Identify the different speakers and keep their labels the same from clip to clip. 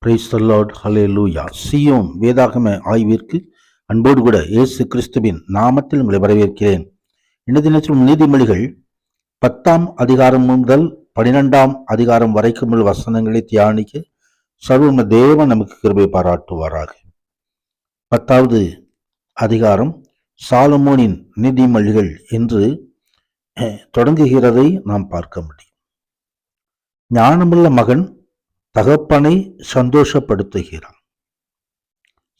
Speaker 1: Praise the Lord, ஹல்லேலூயா. சீயோன் வேதாகம ஆய்விற்கு அன்போடு கூட இயேசு கிறிஸ்துவின் நாமத்தில் உங்களை வரவேற்கிறேன். இந்த தினத்தில் நீதிமொழிகள் 10ஆம் அதிகாரம் முதல் 12ஆம் அதிகாரம் வரைக்கும் உள்ள வசனங்களை தியானிக்க சர்வ தேவன் நமக்கு கிருபை பாராட்டுவாராக. 10வது அதிகாரம் சாலமோனின் நீதிமொழிகள் என்று தொடங்குகிறதை நாம் பார்க்க முடியும். ஞானமுள்ள மகன் தகப்பனை சந்தோஷப்படுத்துகிறான்.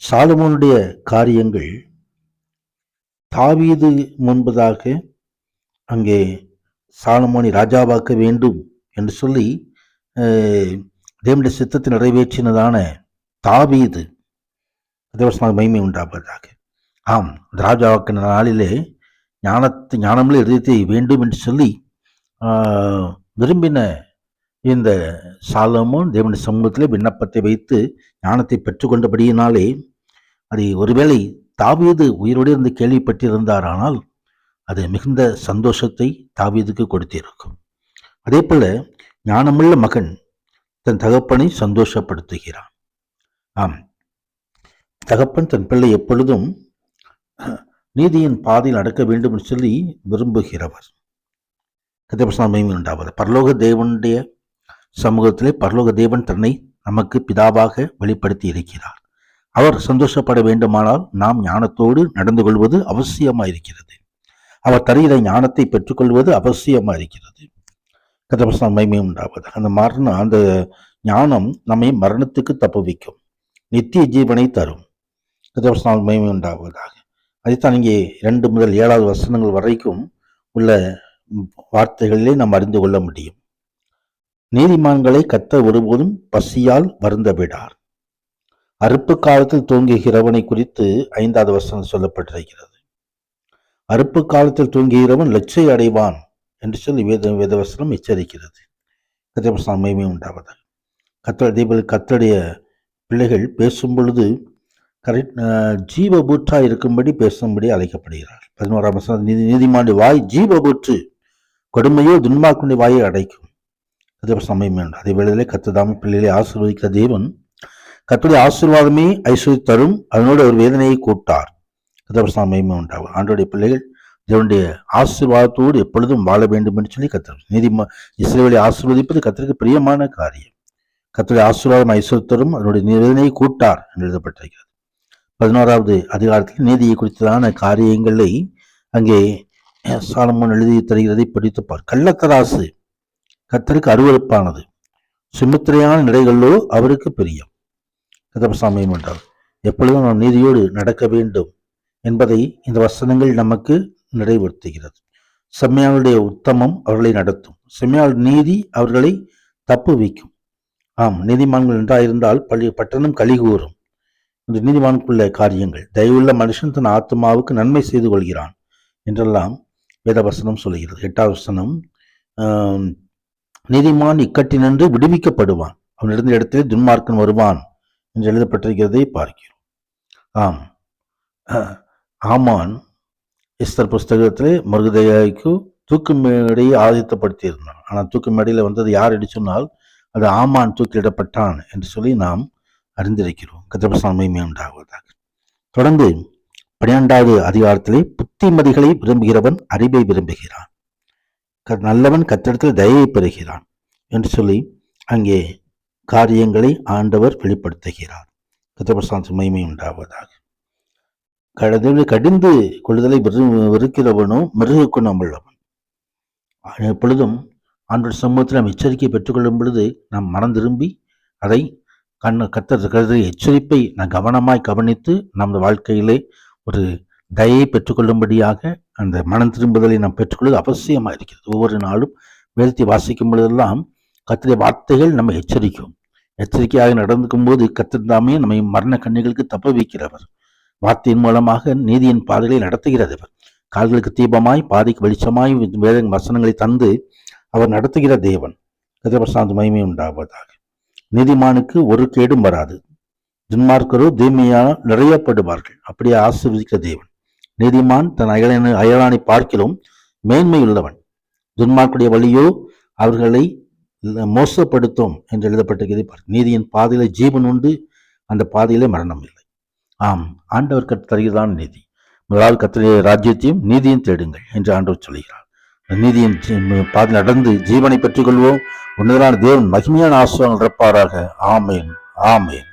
Speaker 1: சாலமோனுடைய காரியங்கள் தாவீது முன்பதாக அங்கே சாலமோனை ராஜாவாக்க வேண்டும் என்று சொல்லி தேவனுடைய சித்தத்தை நிறைவேற்றினதான தாவீது மகிமை உண்டாவதாக. ஆம், ராஜாவாக்கின நாளிலே ஞானமுள்ள இதயத்தை வேண்டும் என்று சொல்லி விரும்பின இந்த சாலமோன் தேவனுடைய சமூகத்திலே விண்ணப்பத்தை வைத்து ஞானத்தை பெற்றுக்கொண்டபடியினாலே அதை ஒருவேளை தாவீது உயிரோடு இருந்து கேள்விப்பட்டிருந்தாரானால் அது மிகுந்த சந்தோஷத்தை தாவீதுக்கு கொடுத்திருக்கும். அதே போல ஞானமுள்ள மகன் தன் தகப்பனை சந்தோஷப்படுத்துகிறான். ஆம், தகப்பன் தன் பிள்ளை எப்பொழுதும் நீதியின் பாதையில் நடக்க வேண்டும் என்று சொல்லி விரும்புகிறவர். கர்த்தருடைய உண்டாவது. பரலோக தேவனுடைய சமூகத்திலே பரலோக தேவன் தன்னை நமக்கு பிதாவாக வெளிப்படுத்தி இருக்கிறார். அவர் சந்தோஷப்பட வேண்டுமானால் நாம் ஞானத்தோடு நடந்து கொள்வது அவசியமாயிருக்கிறது. அவர் தருகிற ஞானத்தை பெற்றுக்கொள்வது அவசியமாயிருக்கிறது. கர்த்தருடைய மகிமை உண்டாவது. அந்த ஞானம் நம்மை மரணத்துக்கு தப்புவிக்கும், நித்திய ஜீவனை தரும். கர்த்தருடைய மகிமை உண்டாவதாக. அதைத்தான் இங்கே 2 முதல் 7வது வசனங்கள் வரைக்கும் உள்ள வார்த்தைகளிலே நாம் அறிந்து கொள்ள முடியும். நீதிமான்களை கர்த்தர் ஒருபோதும் பசியால் வருந்த விடார். அறுப்பு காலத்தில் தூங்குகிறவனை குறித்து 5வது வசனம் சொல்லப்பட்டிருக்கிறது. அறுப்பு காலத்தில் தூங்குகிறவன் லட்சை அடைவான் என்று சொல்லி வேதவசனம் எச்சரிக்கிறது. கர்த்தருடைய மகிமை உண்டாவதாக. கர்த்தருடைய பிள்ளைகள் பேசும் பொழுது ஜீவபூற்றா இருக்கும்படி பேசும்படி அழைக்கப்படுகிறார். 11ஆம் வசனம், நீதிமானுடைய வாய் ஜீவபூற்று, கொடுமையோ துன்மார்க்கனுடைய வாயை அடைக்கும். சமயம் வேண்டும். அதே வேளையிலே கர்த்தர் பிள்ளைகளை ஆசீர்வதிக்கிற தேவன் கர்த்தருடைய ஆசீர்வாதமே ஐஸ்வர்யம் தரும், அதனோடு ஒரு வேதனையை கூட்டார். கர்த்தர் உண்டாகும். ஆண்டோடைய பிள்ளைகள் தேவனுடைய ஆசீர்வாதத்தோடு எப்பொழுதும் வாழ வேண்டும் என்று சொல்லி கர்த்தர் இஸ்ரவேலை ஆசீர்வதிப்பது கர்த்தருக்கு பிரியமான காரியம். கர்த்தருடைய ஆசீர்வாதம் ஐஸ்வர்யம் தரும், அதனுடைய வேதனையை கூட்டார் என்று எழுதப்பட்டிருக்கிறது. 11வது அதிகாரத்தில் நீதியை குறித்ததான காரியங்களை அங்கே சாலமோன் எழுதி தருகிறதை படித்துப்பார். கள்ளத்தராசு கர்த்தருக்கு அருவருப்பானது, சுமித்திரையான நிலைகளோ அவருக்கு பிரியம். கர்த்தர் என்றார். எப்பொழுதும் நாம் நீதியோடு நடக்க வேண்டும் என்பதை இந்த வசனங்கள் நமக்கு நிறைவேற்றுகிறது. செம்மையாளுடைய உத்தமம் அவர்களை நடத்தும், செம்மையாள் நீதி அவர்களை தப்புவிக்கும். ஆம், நீதிமான்கள் என்றாயிருந்தால் பட்டணம் கலிகூறும். இந்த நீதிமானுக்குள்ள காரியங்கள், தயவுள்ள மனுஷன் தன் ஆத்மாவுக்கு நன்மை செய்து கொள்கிறான் என்றெல்லாம் வேதவசனம் சொல்கிறது. 8வது வசனம், நீதிமான் இக்கட்டினின்று விடுவிக்கப்படுவான், அவன் இருந்த இடத்திலே துன்மார்க்கன் வருவான் என்று எழுதப்பட்டிருக்கிறதை பார்க்கிறோம். ஆம், ஆமான் எஸ்தர் புஸ்தகத்திலே மொர்தெகாய்க்கு தூக்கு மேடையை ஆயத்தப்படுத்தியிருந்தான். ஆனால் தூக்கு மேடையில் வந்தது யார் என்று சொன்னால் அது ஆமான் தூக்கிலிடப்பட்டான் என்று சொல்லி நாம் அறிந்திருக்கிறோம். கர்த்தருடைய மகிமை உண்டாவதாக. தொடர்ந்து 12வது அதிகாரத்திலே புத்திமதிகளை விரும்புகிறவன் அறிவை விரும்புகிறான், நல்லவன் கர்த்தரிடத்தில் தயவை பெறுகிறான் என்று சொல்லி அங்கே காரியங்களை ஆண்டவர் வெளிப்படுத்துகிறார். கர்த்தருடைய மகிமை உண்டாவதாக. கடிந்து கொள்ளுதலை வெறுக்கிறவனோ மிருக குணம் உள்ளவன். எப்பொழுதும் ஆண்டவர் சமூகத்தில் நாம் எச்சரிக்கை பெற்றுக்கொள்ளும் பொழுது நாம் மனம் திரும்பி அதை கர்த்தர் எச்சரிப்பை நாம் கவனமாய் கவனித்து நமது வாழ்க்கையிலே ஒரு தயை பெற்றுக்கொள்ளும்படியாக அந்த மனம் திரும்புதலை நாம் பெற்றுக்கொள்வது அவசியமாக இருக்கிறது. ஒவ்வொரு நாளும் வேதத்தை வாசிக்கும் பொழுதெல்லாம் கர்த்தருடைய வார்த்தைகள் நம்ம எச்சரிக்கையாக நடந்துக்கும் போது கர்த்தர் தாமே நம்மை மரண கண்ணிகளுக்கு தப்ப வைக்கிறவர். வார்த்தையின் மூலமாக நீதியின் பாதைகளை நடத்துகிறவர். கால்களுக்கு தீபமாய் பாதைக்கு வெளிச்சமாய் வேத வசனங்களை தந்து அவர் நடத்துகிற தேவன். கர்த்தருடைய மகிமை உண்டாவதாக. நீதிமானுக்கு ஒரு கேடும் வராது, துன்மார்க்கரோ தீமையால் நிறையப்படுவார்கள். அப்படியே ஆசீர்வதிக்கிற தேவன். நீதிமான் தன் அயலானை பார்க்கிலும் மேன்மை உள்ளவன், துன்மார்க்குடைய வழியோ அவர்களை மோசப்படுத்தும் என்று எழுதப்பட்டிருக்கிறது. நீதியின் பாதையில ஜீவன் உண்டு, அந்த பாதையிலே மரணம் இல்லை. ஆம், ஆண்டவர் தருகிறதான் நீதி. முதலாவது கர்த்தருடைய ராஜ்யத்தையும் நீதியும் தேடுங்கள் என்று ஆண்டவர் சொல்கிறார். நீதியின் பாதை நடந்து ஜீவனை பெற்றுக் கொள்வோம். உன்னதனான தேவன் மகிமையான ஆசீர்வாதங்கள் இருப்பாராக. ஆமேன், ஆமேன்.